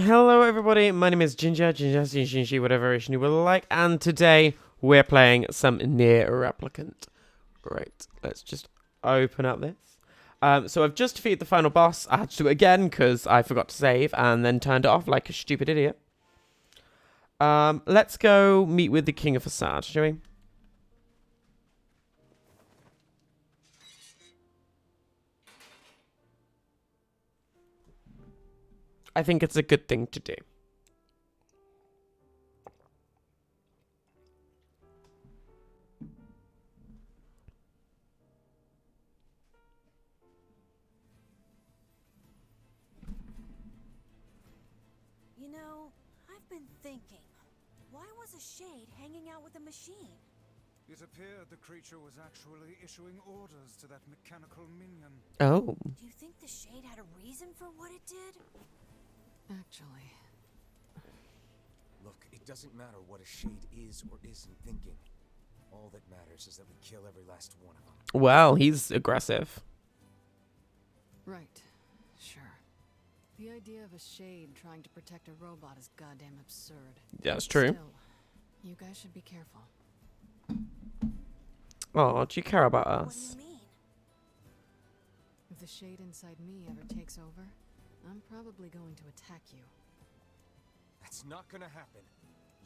Hello everybody, my name is Ginger, whatever variation you will like, and today we're playing some NieR Replicant. Right, let's just open up this. So I've just defeated the final boss. I had to do it again because I forgot to save and then turned it off like a stupid idiot. Let's go meet with the King of Facade, shall we? I think it's a good thing to do. You know, I've been thinking, why was a shade hanging out with a machine? It appeared the creature was actually issuing orders to that mechanical minion. Oh. Do you think the shade had a reason for what it did? Actually. Look, it doesn't matter what a shade is or isn't thinking. All that matters is that we kill every last one of them. Well, he's aggressive. Right. Sure. The idea of a shade trying to protect a robot is goddamn absurd. Yeah, that's true. Still, you guys should be careful. Oh, do you care about What do us? you mean? If the shade inside me ever takes over, I'm probably going to attack you. That's not gonna happen.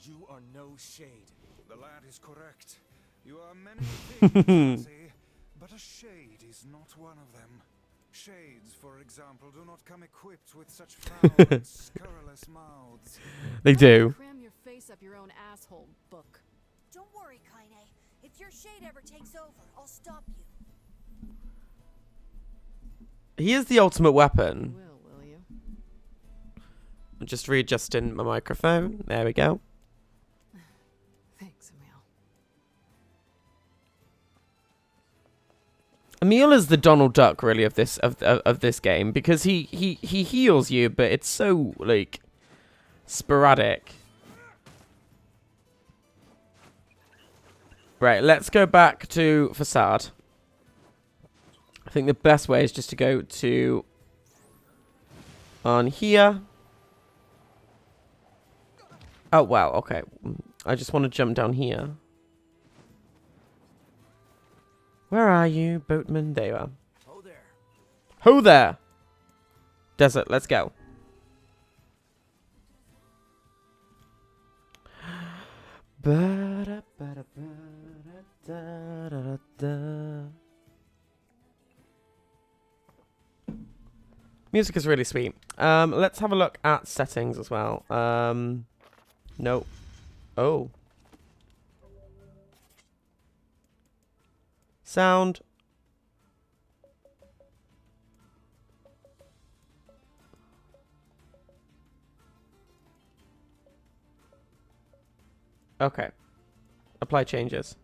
You are no shade. The lad is correct. You are many things, Lassie, but a shade is not one of them. Shades, for example, do not come equipped with such foul and scurrilous mouths. They do. Cram your face up your own asshole, book. Don't worry, Kaine. If your shade ever takes over, I'll stop you. He is the ultimate weapon. Will you? I'm just readjusting my microphone. There we go. Thanks, Emil. Emil is the Donald Duck, really, of this game, because he heals you, but it's so like sporadic. Right, let's go back to Facade. I think the best way is just to go to on here. Oh wow, okay. I just want to jump down here. Where are you, boatman? There you are. Ho there. Ho there! Desert, let's go. Music is really sweet. Let's have a look at settings as well. No. Oh. Sound. Okay. Apply changes.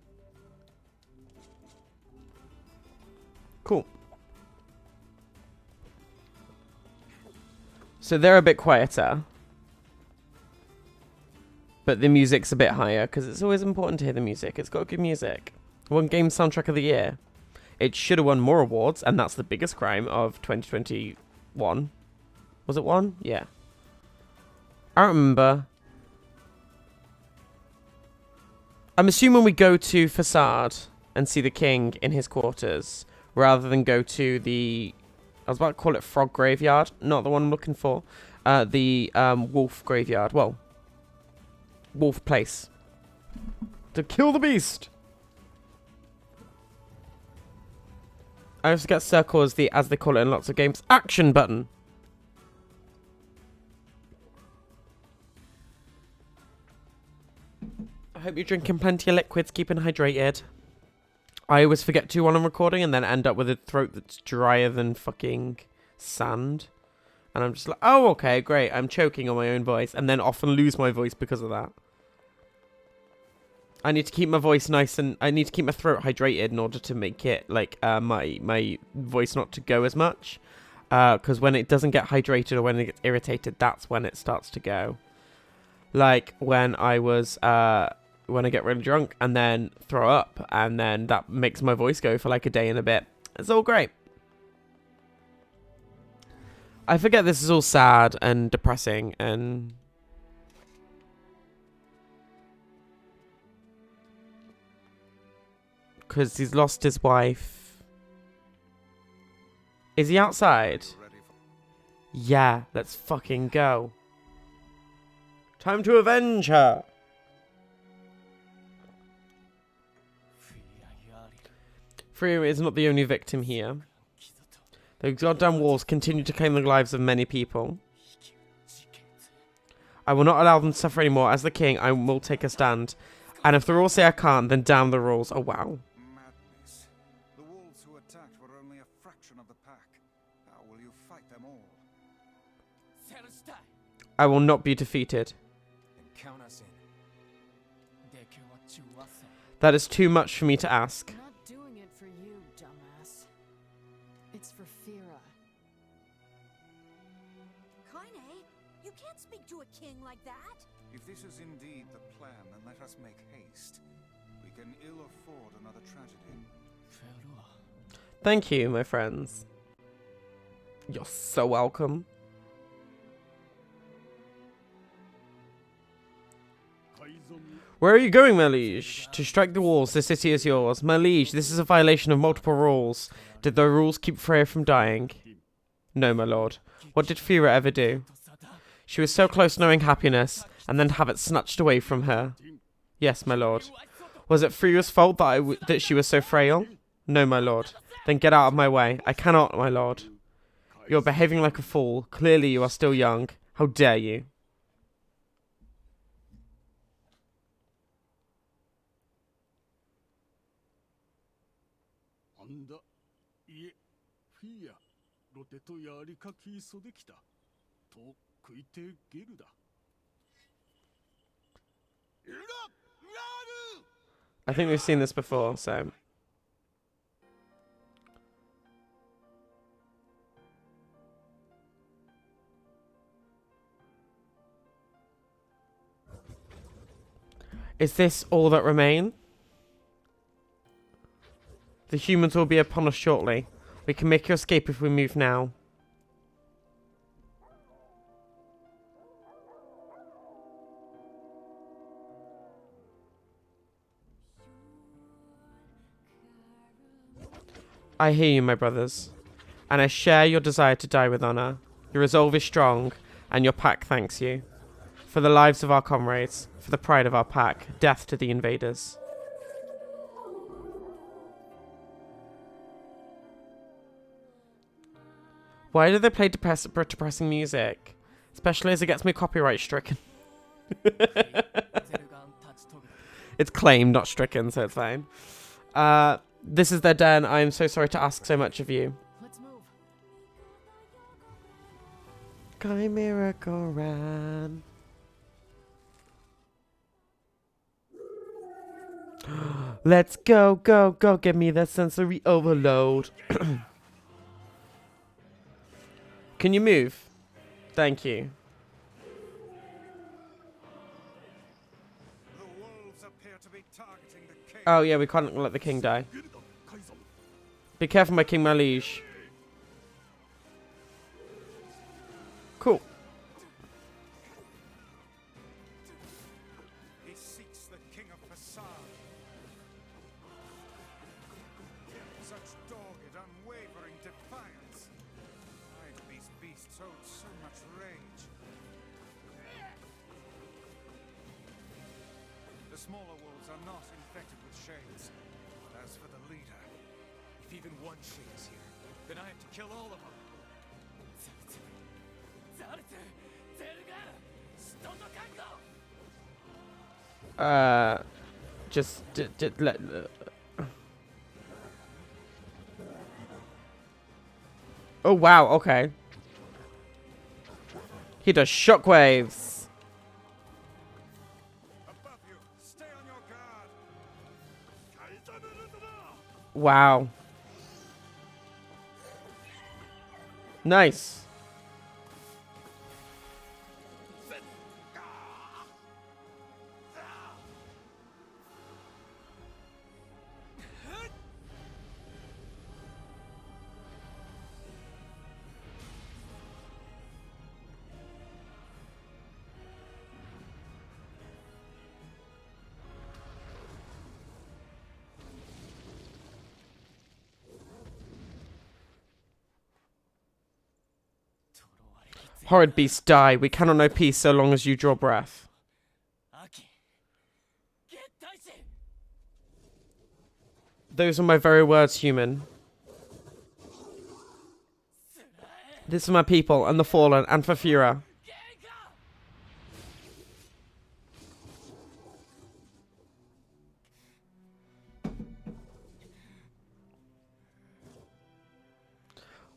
Cool. So they're a bit quieter. But the music's a bit higher, because it's always important to hear the music. It's got good music. Won Game Soundtrack of the Year. It should have won more awards, and that's the biggest crime of 2021. Was it one? Yeah. I don't remember. I'm assuming we go to Facade and see the king in his quarters, rather than go to the... I was about to call it Frog Graveyard. Not the one I'm looking for. The Wolf Graveyard. Well, Wolf Place. To kill the beast! I also get circle as the, as they call it in lots of games, action button. I hope you're drinking plenty of liquids, keeping hydrated. I always forget to while I'm recording and then end up with a throat that's drier than fucking sand. And I'm just like, oh, okay, great. I'm choking on my own voice and then often lose my voice because of that. I need to keep my voice nice and I need to keep my throat hydrated in order to make it like my voice not to go as much. Because when it doesn't get hydrated or when it gets irritated, that's when it starts to go. Like when I was when I get really drunk and then throw up and then that makes my voice go for like a day and a bit. It's all great. I forget this is all sad and depressing and... Because he's lost his wife. Is he outside? Yeah, let's fucking go. Time to avenge her. Freya is not the only victim here. The goddamn walls continue to claim the lives of many people. I will not allow them to suffer anymore. As the king, I will take a stand. And if the rules say I can't, then damn the rules. Oh, wow. Madness. The wolves who attacked were only a fraction of the pack. How will you fight them all? I will not be defeated. Count us in. That is too much for me to ask. I'm not doing it for you, dumbass. It's for Fira. Kaine, you can't speak to a king like that. If this is indeed the plan, then let us make haste. We can ill afford another tragedy. Thank you, my friends. You're so welcome. Where are you going, my liege? To strike the walls, the city is yours. My liege, this is a violation of multiple rules. Did the rules keep Freya from dying? No, my lord. What did Fira ever do? She was so close to knowing happiness, and then have it snatched away from her. Yes, my lord. Was it Freya's fault that she was so frail? No, my lord. Then get out of my way. I cannot, my lord. You're behaving like a fool. Clearly you are still young. How dare you? I think we've seen this before, so... Is this all that remain? The humans will be upon us shortly. We can make your escape if we move now. I hear you, my brothers, and I share your desire to die with honor. Your resolve is strong, and your pack thanks you. For the lives of our comrades, for the pride of our pack, death to the invaders. Why do they play depressing music? Especially as it gets me copyright stricken. It's claimed, not stricken, so it's fine. This is their den. I am so sorry to ask so much of you. Let's move. Chimera Goran. Let's go, go, go. Give me that sensory overload. Can you move? Thank you. The wolves appear to be targeting the king. Oh yeah, we can't let the king die. Be careful, my king, my liege. Cool. He seeks the king of Facade. Such dogged, unwavering defiance. Why do these beasts hold so much rage? The smaller wolves are not infected with shades. But as for the leader, if even one shade is here, then I have to kill all of them. Just let. Oh wow, okay. He does shockwaves. Above you, stay on your guard. Wow. Nice. Horrid beast, die. We cannot know peace so long as you draw breath. Those are my very words, human. This is my people and the fallen and for Fura.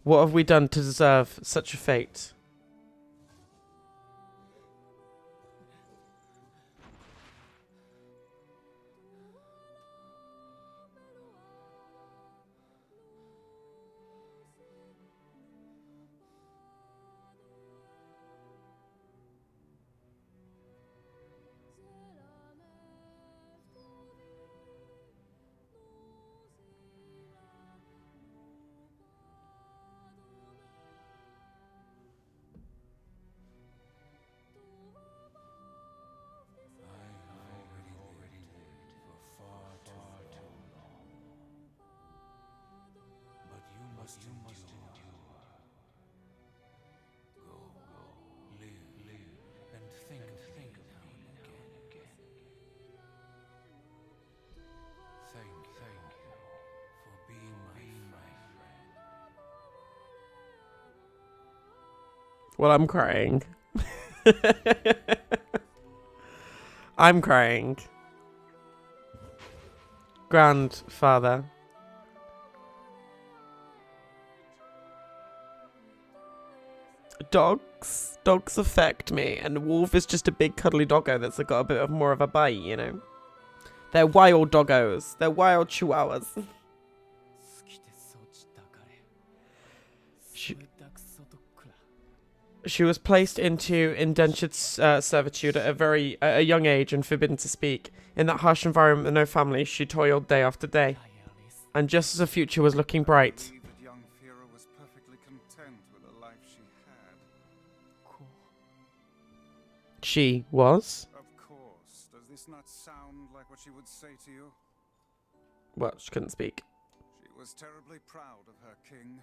What have we done to deserve such a fate? Well, I'm crying. I'm crying. Grandfather. Dogs. Dogs affect me, and Wolf is just a big cuddly doggo that's got a bit of more of a bite, you know? They're wild doggos. They're wild chihuahuas. She was placed into indentured servitude at a young age and forbidden to speak. In that harsh environment with no family, she toiled day after day. And just as her future was looking bright, I believe that young Fira was perfectly content with the life she had. she was. Of course. Does this not sound like what she would say to you? Well, she couldn't speak. She was terribly proud of her king,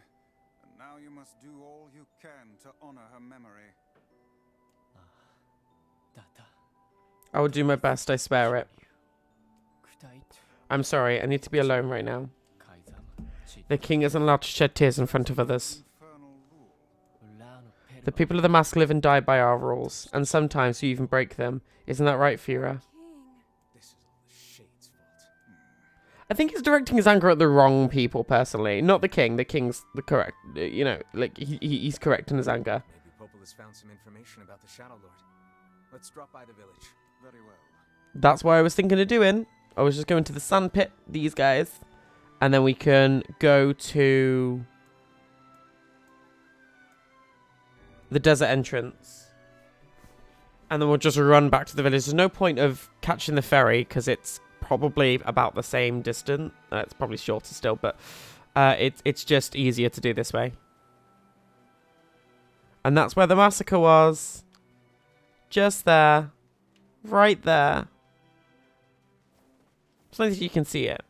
and now you must do all you can to honor her memory. I will do my best, I swear it. I'm sorry, I need to be alone right now. The king isn't allowed to shed tears in front of others. Infernal rule. The people of the mask live and die by our rules, and sometimes you even break them. Isn't that right, Fira? This is all the Shade's fault. I think he's directing his anger at the wrong people, personally. Not the king. The king's the correct, you know, like, he's correct in his anger. Maybe Popul has found some information about the Shadow Lord. Let's drop by the village. Very well. That's what I was thinking of doing. I was just going to the sand pit, these guys. And then we can go to the desert entrance. And then we'll just run back to the village. There's no point of catching the ferry because it's probably about the same distance. It's probably shorter still, but it's just easier to do this way. And that's where the massacre was. Just there. Right there. As long as you can see it.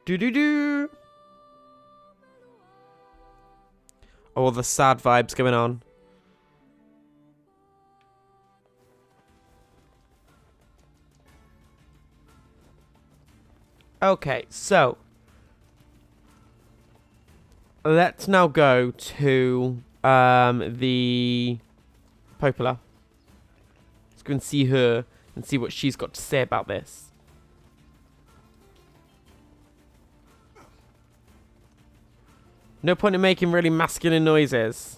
Do-do-do. All the sad vibes going on. Okay, so let's now go to the Popola. Let's go and see her and see what she's got to say about this. No point in making really masculine noises.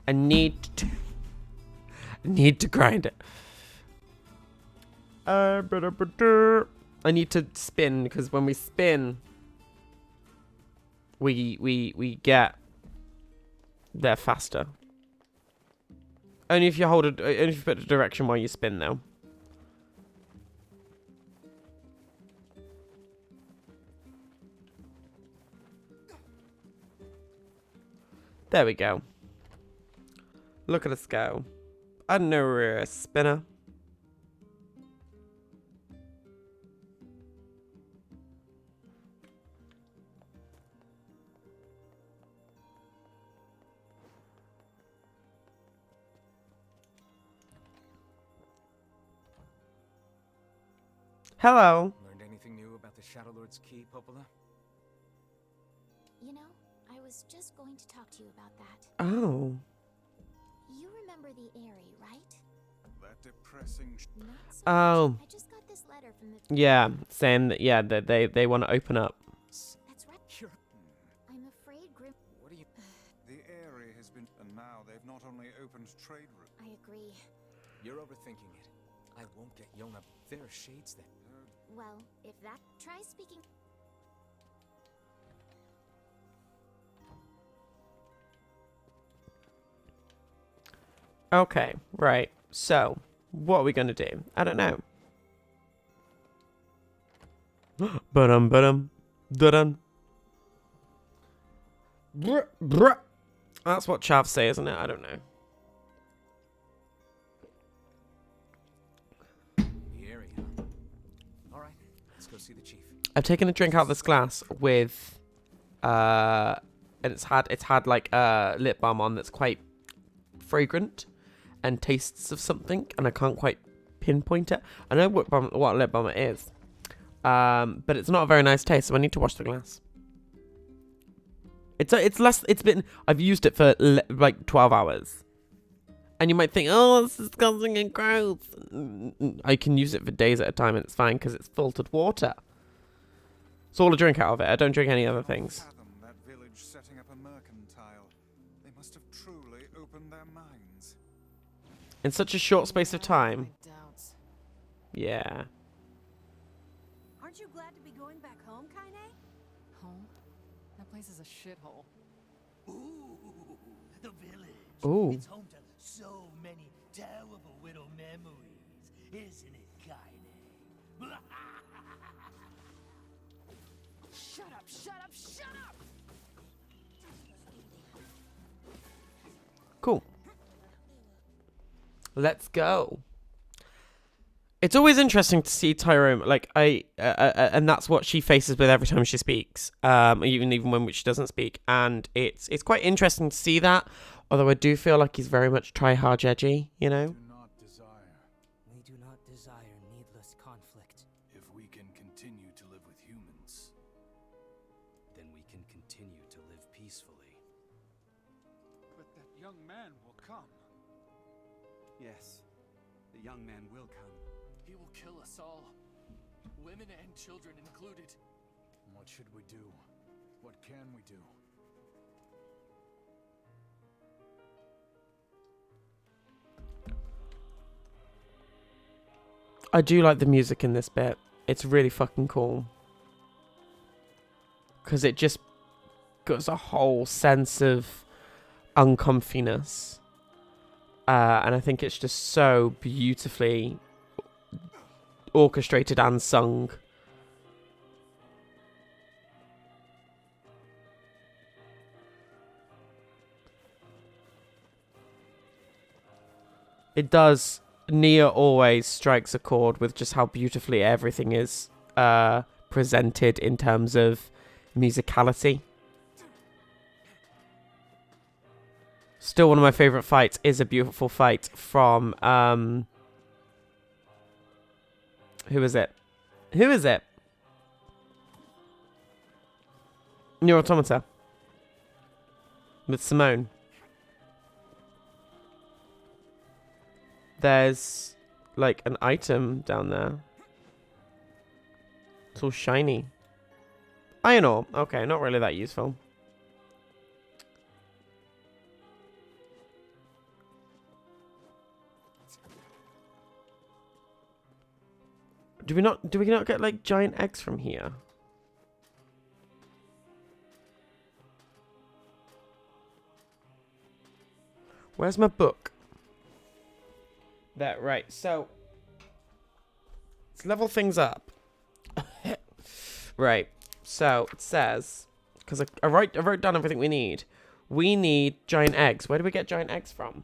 I need to grind it. I need to spin because when we spin, we get there faster. Only if you hold it. Only if you put the direction while you spin, though. There we go. Look at us go. I know we're a spinner. Hello. Learned anything new about the Shadow Lord's key, Popola? You know, I was just going to talk to you about that. Oh. You remember the Airy, right? That depressing. Not so Oh. much. I just got this letter from the. Yeah, saying that, yeah, that they want to open up. That's right. You're... I'm afraid Grim. What are you... The area has been, and now they've not only opened trade routes. I agree. You're overthinking it. I won't get Yona. There are shades there. Well, if that. Try speaking. Okay, right. So, what are we gonna do? I don't know. Ba-dum. Bruh. That's what chavs say, isn't it? I don't know. The area. All right, let's go see the chief. I've taken a drink out of this glass with, and it's had like lip balm on that's quite fragrant and tastes of something, and I can't quite pinpoint it. I know what lip balm it is, but it's not a very nice taste, so I need to wash the glass. It's less. It's been. I've used it for like 12 hours, and you might think, oh, it's disgusting and gross. I can use it for days at a time, and it's fine because it's filtered water. It's all I drink out of it. I don't drink any other things. Fathom that village setting up a mercantile. They must have truly opened their minds. In such a short space of time. My doubts. Yeah. Aren't you glad to be going back home, Kaine? Home? That place is a shithole. Ooh, the village. Ooh. It's home to so many terrible widow memories, isn't it, Kaine? Shut up, shut up, shut up! Cool. Let's go. It's always interesting to see Tyrone, like and that's what she faces with every time she speaks, even when she doesn't speak, and it's quite interesting to see that. Although I do feel like he's very much try-hard edgy, you know. We do not desire needless conflict. If we can continue to live with humans, Then we can continue to live peacefully. But that young man will come. Yes, the young man will come. He will kill us all, women and children included. What should we do? What can we do? I do like the music in this bit. It's really fucking cool. Because it just gives a whole sense of uncomfiness. And I think it's just so beautifully orchestrated and sung. It does. NieR always strikes a chord with just how beautifully everything is presented in terms of musicality. Still, one of my favourite fights is a beautiful fight from who is it? Who is it? NieR Automata. With Simone. There's like an item down there. It's all shiny. Iron ore. Okay, not really that useful. Do we not get like giant eggs from here? Where's my book? There, right. So let's level things up. Right. So it says, because I wrote down everything we need. We need giant eggs. Where do we get giant eggs from?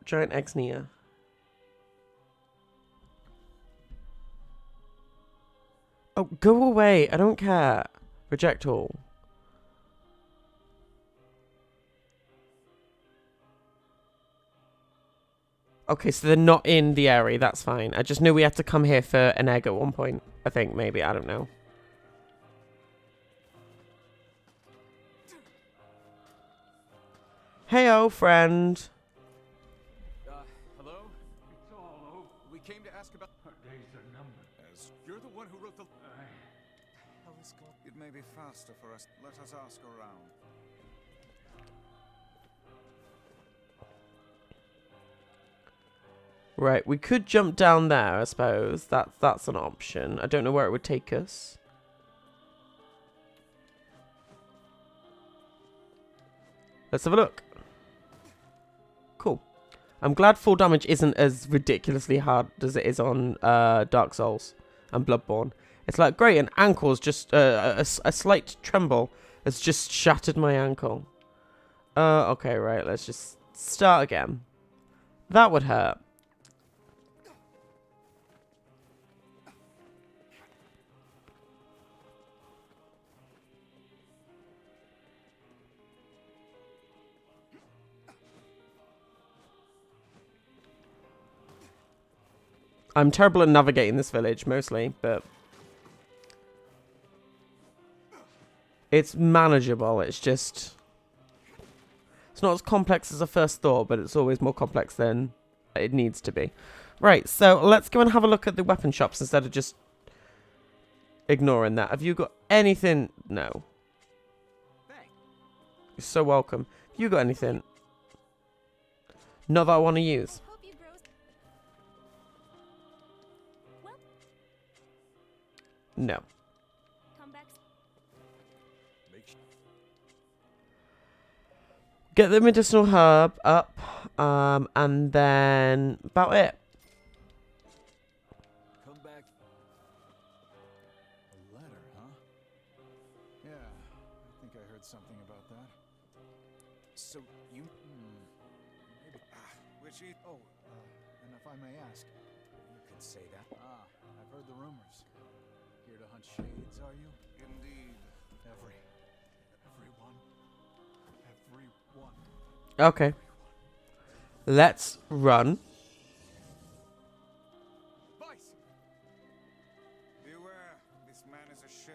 Giant eggs NieR. Oh, go away. I don't care. Reject all. Okay, so they're not in the area. That's fine. I just knew we had to come here for an egg at one point. I think, maybe. I don't know. Hey-o, friend. Hello? It's all over. We came to ask about... Our days are numbered. As you're the one who wrote the... Hell is going. It may be faster for us. Let us ask around. Right, we could jump down there, I suppose. That's an option. I don't know where it would take us. Let's have a look. Cool. I'm glad full damage isn't as ridiculously hard as it is on Dark Souls and Bloodborne. It's like, great, an ankle's just... a slight tremble has just shattered my ankle. Okay, right, let's just start again. That would hurt. I'm terrible at navigating this village, mostly, but... it's manageable, it's just... it's not as complex as I first thought, but it's always more complex than it needs to be. Right, so let's go and have a look at the weapon shops instead of just ignoring that. Have you got anything? No. You're so welcome. Have you got anything? Not that I want to use. Hope you grow. Well, No. come back. Get the medicinal herb up, and then about it. Come back. A letter, huh? Yeah, I think I heard something about that. So, you... Maybe. Which e... Oh, and if I may ask, You could say that. I've heard the rumors. Here to hunt shades, are you? Indeed. Everyone. Okay. Let's run. Vice! Beware. This man is a shade.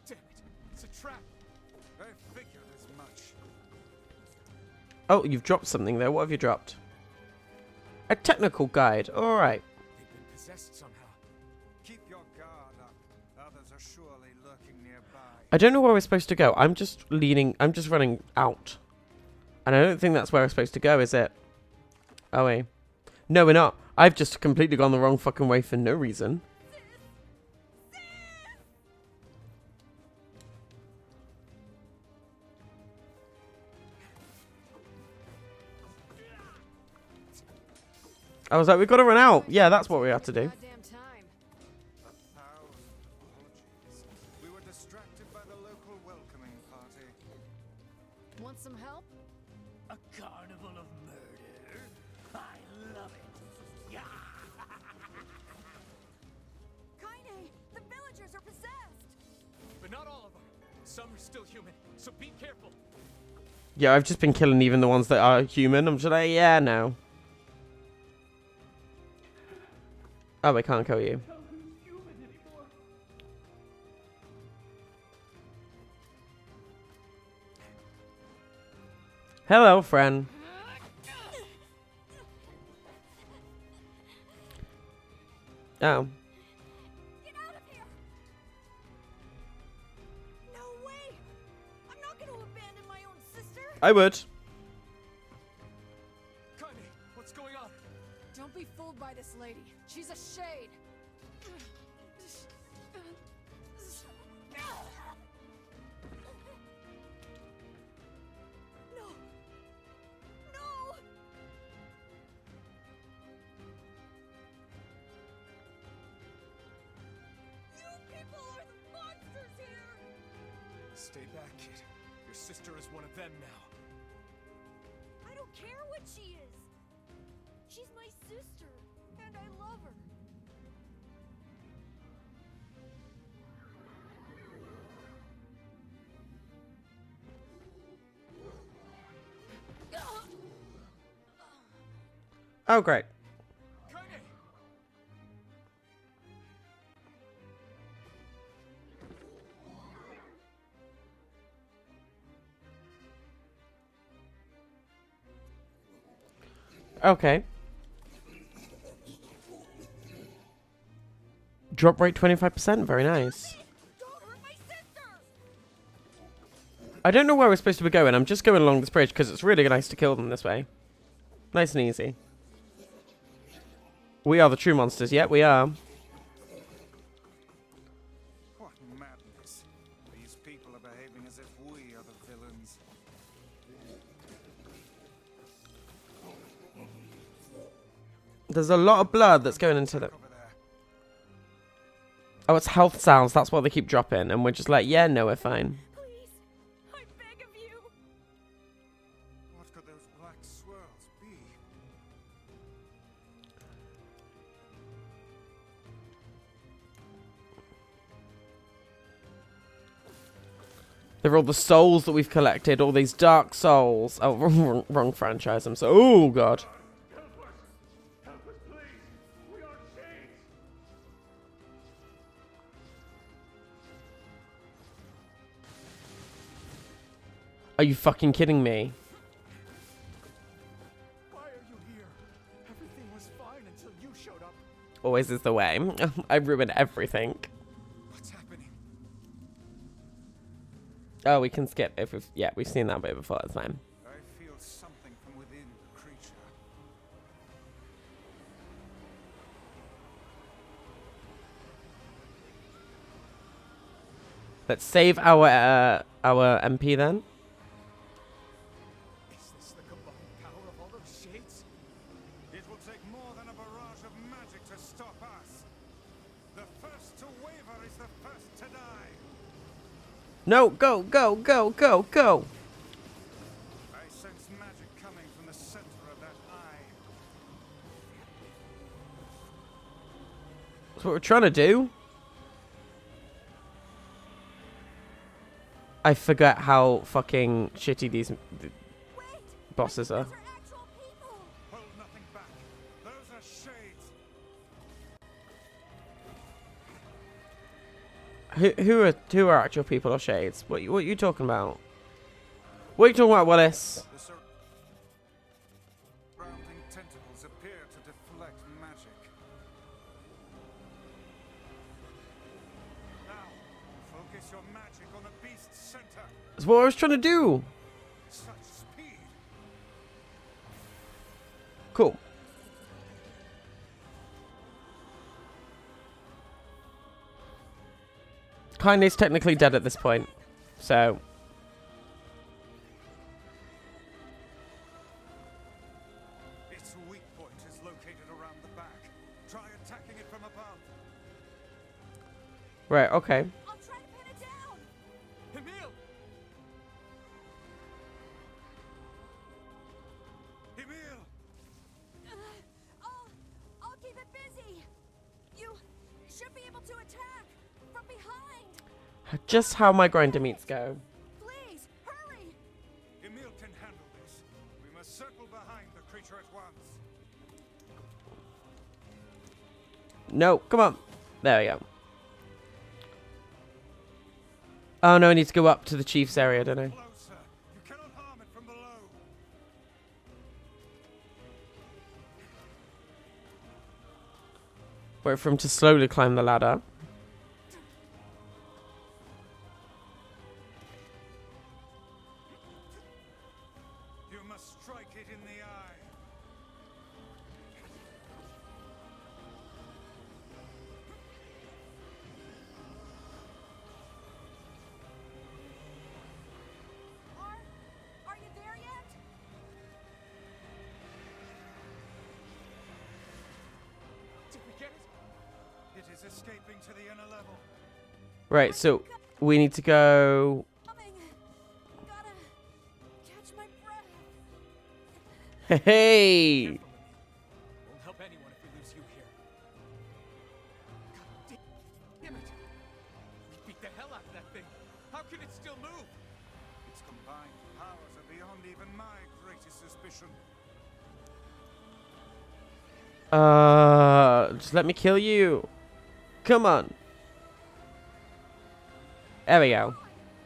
Damn it! It's a trap! I figured as much. Oh, you've dropped something there. What have you dropped? A technical guide. All right. They've been possessed somehow. Keep your guard up. Others are surely lurking nearby. I don't know where we're supposed to go. I'm just leaning. I'm just running out. And I don't think that's where we're supposed to go, is it? Oh, wait. No, we're not. I've just completely gone the wrong fucking way for no reason. I was like, we've got to run out. Yeah, that's what we have to do. Goddamn time. 1,000 apologies. We were distracted by the local welcoming party. Want some help? A carnival of murder? I love it. Yeah. Kaine, the villagers are possessed. But not all of them. Some are still human, so be careful. Yeah, I've just been killing even the ones that are human. I'm just like, yeah, no. Oh, I can't kill you. Hello, friend. Oh. Get out of here! No way! I'm not going to abandon my own sister. I would. Kaine, what's going on? Don't be fooled by this lady. She's a shade. No! No! You people are the monsters here! Stay back, kid. Your sister is one of them now. I don't care what she is! She's my sister, and I love her. Oh, great. Okay. Drop rate 25%. Very nice. I don't know where we're supposed to be going. I'm just going along this bridge because it's really nice to kill them this way. Nice and easy. We are the true monsters. Yep, we are. What madness. These people are behaving as if we are the villains. There's a lot of blood that's going into them. Over there. Oh, it's health sounds. That's what they keep dropping. And we're just like, yeah, no, we're fine. Please, I beg of you. What could those black swirls be? They're all the souls that we've collected. All these dark souls. Oh, wrong franchise. I'm so... Oh, God. Are you fucking kidding me? Why are you here? Everything was fine until you showed up. Always is the way. I ruined everything. What's happening? Oh, we can skip if we've... Yeah, we've seen that bit before. It's fine. I feel something from within the creature. Let's save our MP then. Is this the combined power of all those shades? It will take more than a barrage of magic to stop us. The first to waver is the first to die. No, go, go, go, go, go. I sense magic coming from the center of that eye. That's what we're trying to do. I forget how fucking shitty these bosses are. Those are actual people. Hold nothing back. Those are shades. Who are actual people or shades? What are you talking about? What are you talking about, Willis? The surrounding tentacles appear to deflect magic. Now, focus your magic on the beast's center. That's what I was trying to do. Such speed. Cool. Kaine's technically dead at this point, so... Its weak point is located around the back. Try attacking it from above. Right, okay. I'll try to pin it down. Emil! Emil! I'll keep it busy. You should be able to attack from behind. Just how my grinder meats go. Please, hurry. Emil can handle this. We must circle behind the creature at once. No, come on. There we go. Oh no, I need to go up to the chief's area, don't I? Closer. You cannot harm it from below. Wait for him to slowly climb the ladder. You must strike it in the eye. Are you there yet? Did we get it? It is escaping to the inner level. Right, so we need to go... Coming. Gotta catch my breath. Hey! Won't help anyone if we lose you here. God damn it! We beat the hell out of that thing. How can it still move? Its combined powers are beyond even my greatest suspicion. Just let me kill you. Come on. There we go.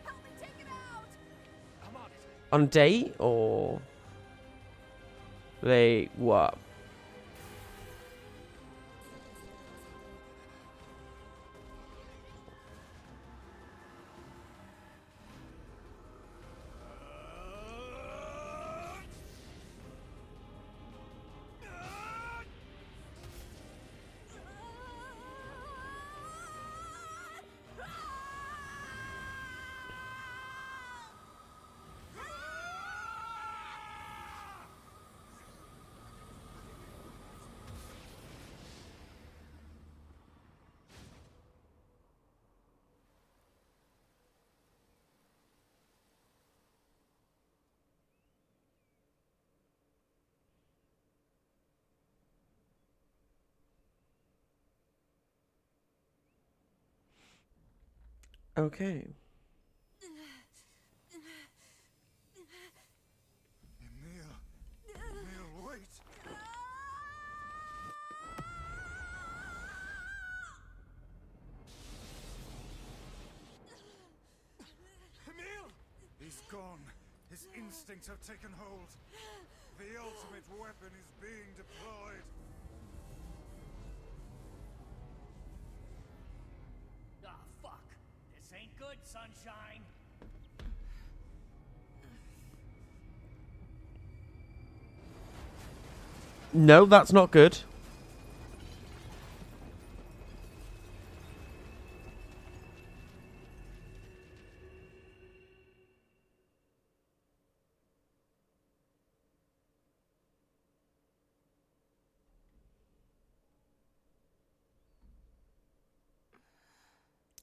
Help me take it out! I'm on it. On date or they what? Okay. Emil, wait! Emil! He's gone. His instincts have taken hold. The ultimate weapon is being deployed. Ah, fuck. This ain't good, sunshine. No, that's not good.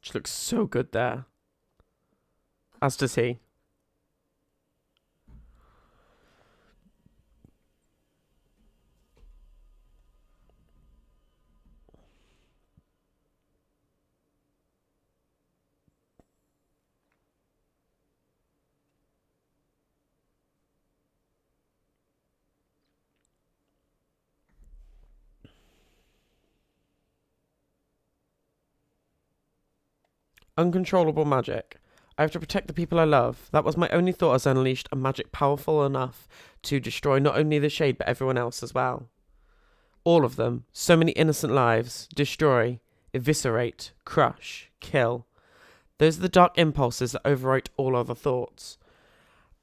She looks so good there. As does he. Uncontrollable magic. I have to protect the people I love. That was my only thought as I unleashed a magic powerful enough to destroy not only the Shade but everyone else as well. All of them. So many innocent lives. Destroy. Eviscerate. Crush. Kill. Those are the dark impulses that overwrite all other thoughts.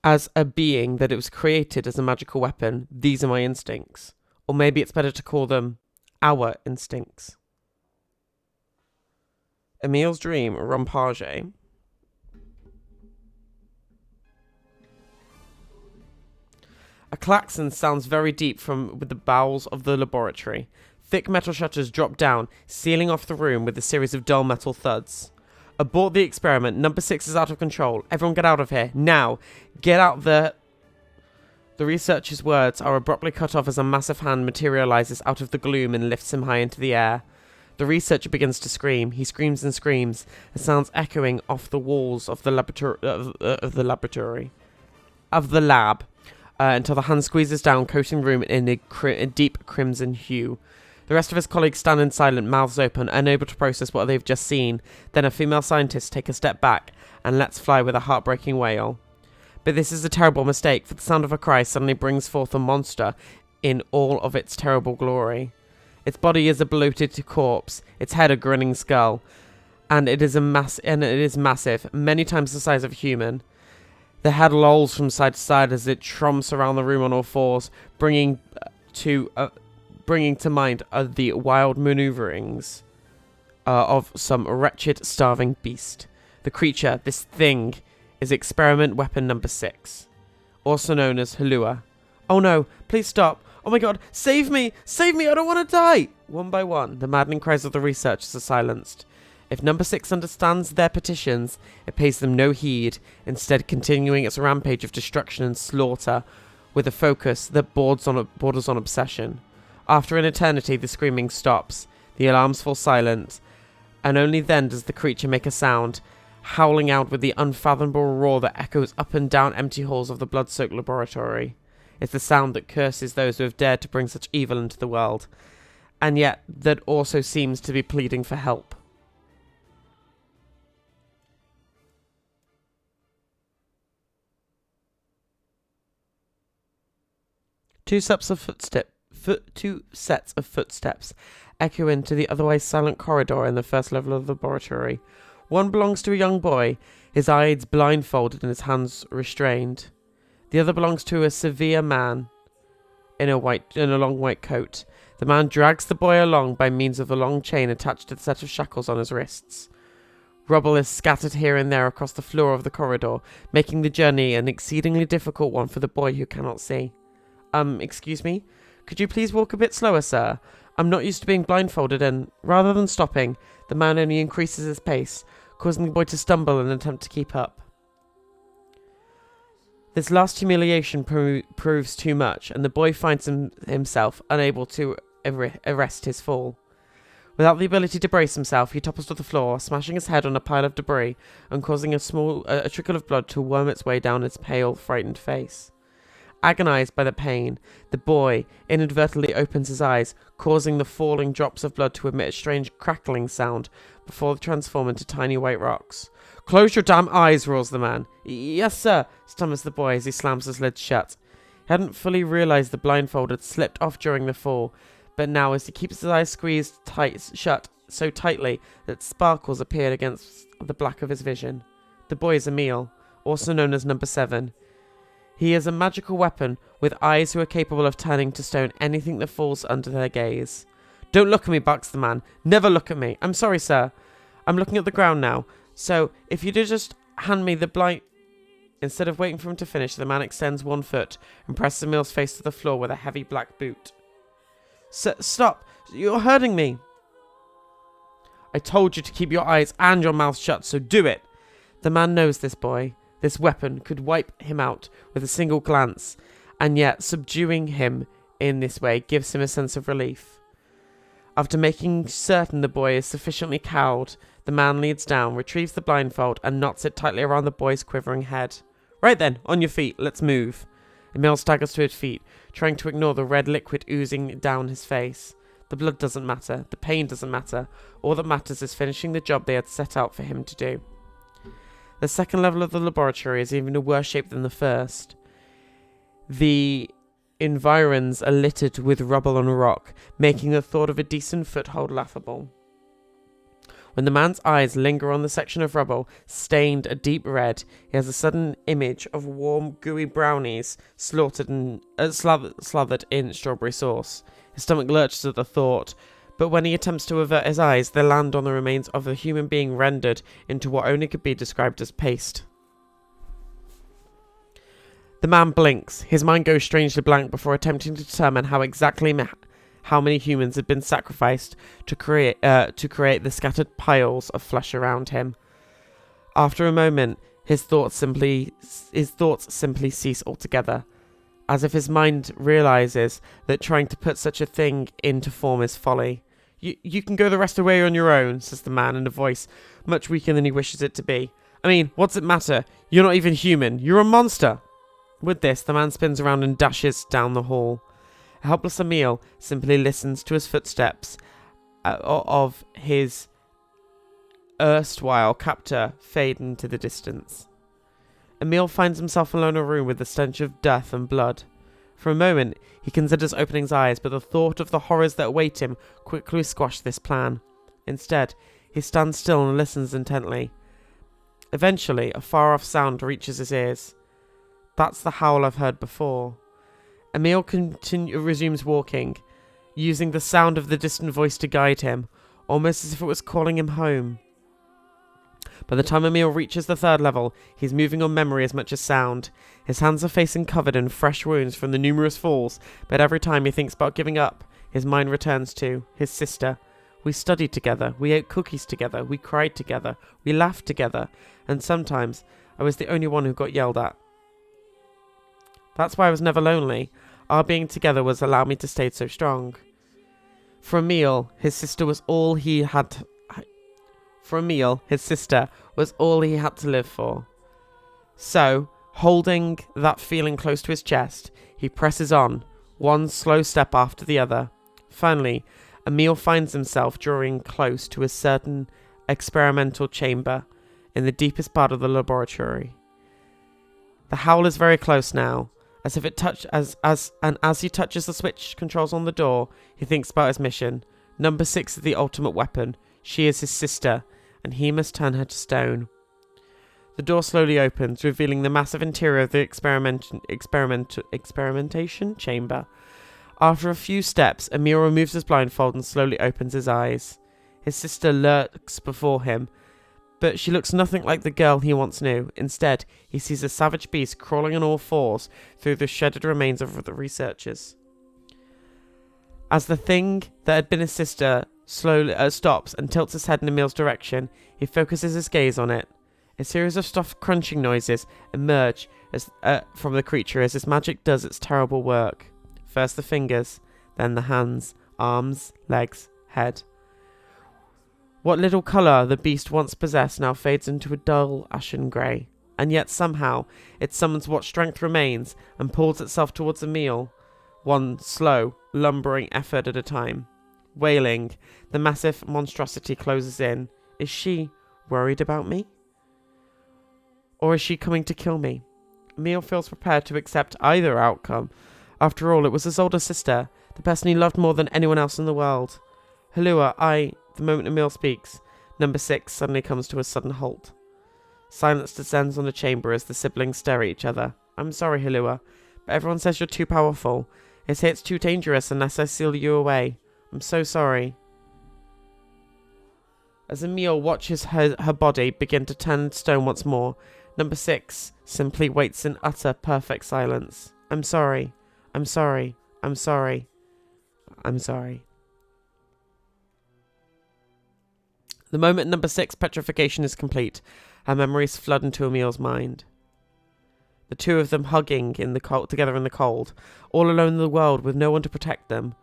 As a being that it was created as a magical weapon, these are my instincts. Or maybe it's better to call them our instincts. Emil's dream, Rampage. A klaxon sounds very deep from the bowels of the laboratory. Thick metal shutters drop down, sealing off the room with a series of dull metal thuds. Abort the experiment. Number 6 is out of control. Everyone get out of here. Now. Get out the... The researcher's words are abruptly cut off as a massive hand materializes out of the gloom and lifts him high into the air. The researcher begins to scream. He screams and screams, the sounds echoing off the walls of the lab, until the hand squeezes down, coating the room in a deep crimson hue. The rest of his colleagues stand in silent, mouths open, unable to process what they've just seen. Then a female scientist takes a step back and lets fly with a heartbreaking wail. But this is a terrible mistake, for the sound of a cry suddenly brings forth a monster in all of its terrible glory. Its body is a bloated corpse, its head a grinning skull, and it is massive, many times the size of a human. The head lolls from side to side as it tromps around the room on all fours, bringing to mind the wild maneuverings of some wretched, starving beast. The creature, this thing, is experiment weapon number 6, also known as Halua. Oh no, please stop. Oh my god, save me! Save me, I don't want to die! One by one, the maddening cries of the researchers are silenced. If number 6 understands their petitions, it pays them no heed, instead continuing its rampage of destruction and slaughter with a focus that borders on obsession. After an eternity, the screaming stops, the alarms fall silent, and only then does the creature make a sound, howling out with the unfathomable roar that echoes up and down empty halls of the blood-soaked laboratory. It's the sound that curses those who have dared to bring such evil into the world. and yet that also seems to be pleading for help. Two sets of footsteps echo into the otherwise silent corridor in the first level of the laboratory. One belongs to a young boy, his eyes blindfolded and his hands restrained. The other belongs to a severe man in a long white coat. The man drags the boy along by means of a long chain attached to the set of shackles on his wrists. Rubble is scattered here and there across the floor of the corridor, making the journey an exceedingly difficult one for the boy who cannot see. Excuse me? Could you please walk a bit slower, sir? I'm not used to being blindfolded and, rather than stopping, the man only increases his pace, causing the boy to stumble in an attempt to keep up. This last humiliation proves too much, and the boy finds himself unable to arrest his fall. Without the ability to brace himself, he topples to the floor, smashing his head on a pile of debris and causing a trickle of blood to worm its way down his pale, frightened face. Agonized by the pain, the boy inadvertently opens his eyes, causing the falling drops of blood to emit a strange crackling sound before they transform into tiny white rocks. "Close your damn eyes," roars the man. "Yes, sir," stammers the boy as he slams his lids shut. He hadn't fully realized the blindfold had slipped off during the fall, but now as he keeps his eyes squeezed shut so tightly that sparkles appeared against the black of his vision. The boy is Emil, also known as Number 7. He is a magical weapon with eyes who are capable of turning to stone anything that falls under their gaze. "Don't look at me," barks the man. "Never look at me. I'm sorry, sir. I'm looking at the ground now. So, if you'd just hand me the blind..." Instead of waiting for him to finish, the man extends one foot and presses Emil's face to the floor with a heavy black boot. Stop! You're hurting me!" "I told you to keep your eyes and your mouth shut, so do it!" The man knows this boy. This weapon could wipe him out with a single glance, and yet subduing him in this way gives him a sense of relief. After making certain the boy is sufficiently cowed, the man leads down, retrieves the blindfold, and knots it tightly around the boy's quivering head. "Right then, on your feet, let's move." Emil staggers to his feet, trying to ignore the red liquid oozing down his face. The blood doesn't matter, the pain doesn't matter, all that matters is finishing the job they had set out for him to do. The second level of the laboratory is even worse shape than the first. The environs are littered with rubble and rock, making the thought of a decent foothold laughable. When the man's eyes linger on the section of rubble, stained a deep red, he has a sudden image of warm, gooey brownies slathered in strawberry sauce. His stomach lurches at the thought, but when he attempts to avert his eyes, they land on the remains of a human being rendered into what only could be described as paste. The man blinks. His mind goes strangely blank before attempting to determine how many humans had been sacrificed to create the scattered piles of flesh around him. After a moment, his thoughts simply cease altogether, as if his mind realizes that trying to put such a thing into form is folly. You can go the rest of the way on your own," says the man in a voice much weaker than he wishes it to be. "I mean, what's it matter? You're not even human. You're a monster." With this, the man spins around and dashes down the hall. A helpless Emil simply listens to his footsteps of his erstwhile captor fade into the distance. Emil finds himself alone in a room with the stench of death and blood. For a moment, he considers opening his eyes, but the thought of the horrors that await him quickly squashes this plan. Instead, he stands still and listens intently. Eventually, a far-off sound reaches his ears. That's the howl I've heard before. Emil resumes walking, using the sound of the distant voice to guide him, almost as if it was calling him home. By the time Emil reaches the third level, he's moving on memory as much as sound. His hands are facing covered in fresh wounds from the numerous falls, but every time he thinks about giving up, his mind returns to his sister. We studied together, we ate cookies together, we cried together, we laughed together, and sometimes I was the only one who got yelled at. That's why I was never lonely. Our being together was allowed me to stay so strong. For Emil, his sister was all he had to live for. So, holding that feeling close to his chest, he presses on, one slow step after the other. Finally, Emil finds himself drawing close to a certain experimental chamber in the deepest part of the laboratory. The howl is very close now, as if it touched as he touches the switch controls on the door, he thinks about his mission. Number 6 is the ultimate weapon. She is his sister, and he must turn her to stone. The door slowly opens, revealing the massive interior of the experimentation chamber. After a few steps, Emil removes his blindfold and slowly opens his eyes. His sister lurks before him, but she looks nothing like the girl he once knew. Instead, he sees a savage beast crawling on all fours through the shredded remains of the researchers. As the thing that had been his sister slowly stops and tilts his head in Emil's direction, he focuses his gaze on it. A series of soft crunching noises emerge from the creature as his magic does its terrible work. First the fingers, then the hands, arms, legs, head. What little colour the beast once possessed now fades into a dull, ashen grey, and yet somehow it summons what strength remains and pulls itself towards Emil, one slow, lumbering effort at a time. Wailing, the massive monstrosity closes in. Is she worried about me? Or is she coming to kill me? Emil feels prepared to accept either outcome. After all, it was his older sister, the person he loved more than anyone else in the world. Halua, the moment Emil speaks, number 6 suddenly comes to a sudden halt. Silence descends on the chamber as the siblings stare at each other. I'm sorry, Halua, but everyone says you're too powerful. They say it's too dangerous unless I seal you away. I'm so sorry. As Emil watches her body begin to turn to stone once more, number 6 simply waits in utter, perfect silence. I'm sorry. I'm sorry. I'm sorry. I'm sorry. The moment number 6 petrification is complete, her memories flood into Emil's mind. The two of them hugging together in the cold, all alone in the world with no one to protect them.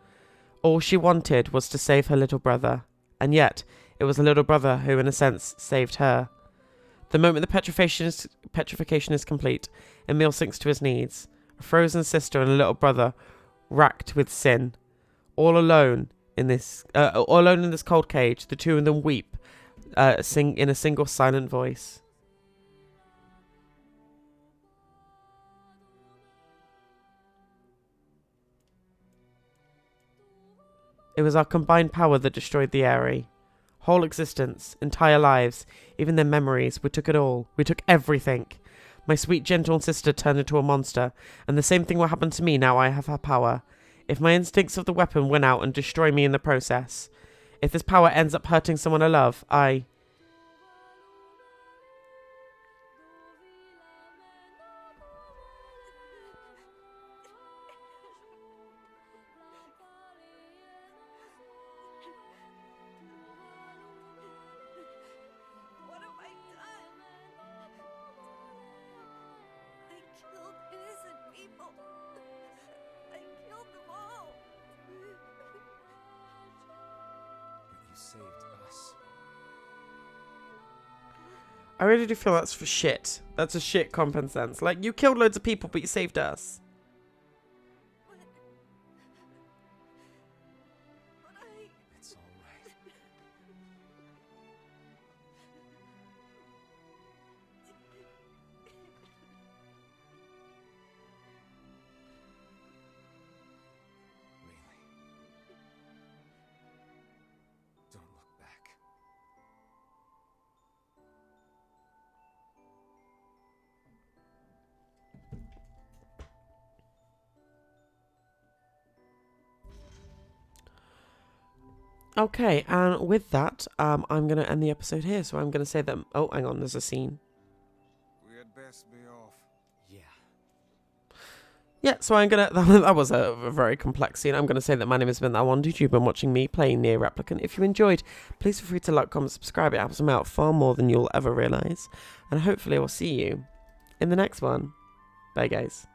All she wanted was to save her little brother, and yet it was the little brother who, in a sense, saved her. The moment the petrification is complete, Emil sinks to his knees, a frozen sister and a little brother racked with sin. All alone in this cold cage, the two of them weep, sing in a single silent voice. It was our combined power that destroyed the Aerie. Whole existence, entire lives, even their memories. We took it all. We took everything. My sweet, gentle sister turned into a monster, and the same thing will happen to me now I have her power. If my instincts of the weapon win out and destroy me in the process. If this power ends up hurting someone I love, What have I done? I killed innocent people. I killed them all. But you saved us. I really do feel that's for shit. That's a shit compensance. Like, you killed loads of people, but you saved us. It's all right. Really. Don't look back. Okay, and with that, I'm going to end the episode here. So I'm going to say that... Oh, hang on, there's a scene. We had best be off. Yeah. Yeah, so I'm going to... That was a very complex scene. I'm going to say that my name has been ThatOneDude. You've been watching me playing NieR Replicant. If you enjoyed, please feel free to like, comment, subscribe. It helps me out far more than you'll ever realise. And hopefully I'll see you in the next one. Bye, guys.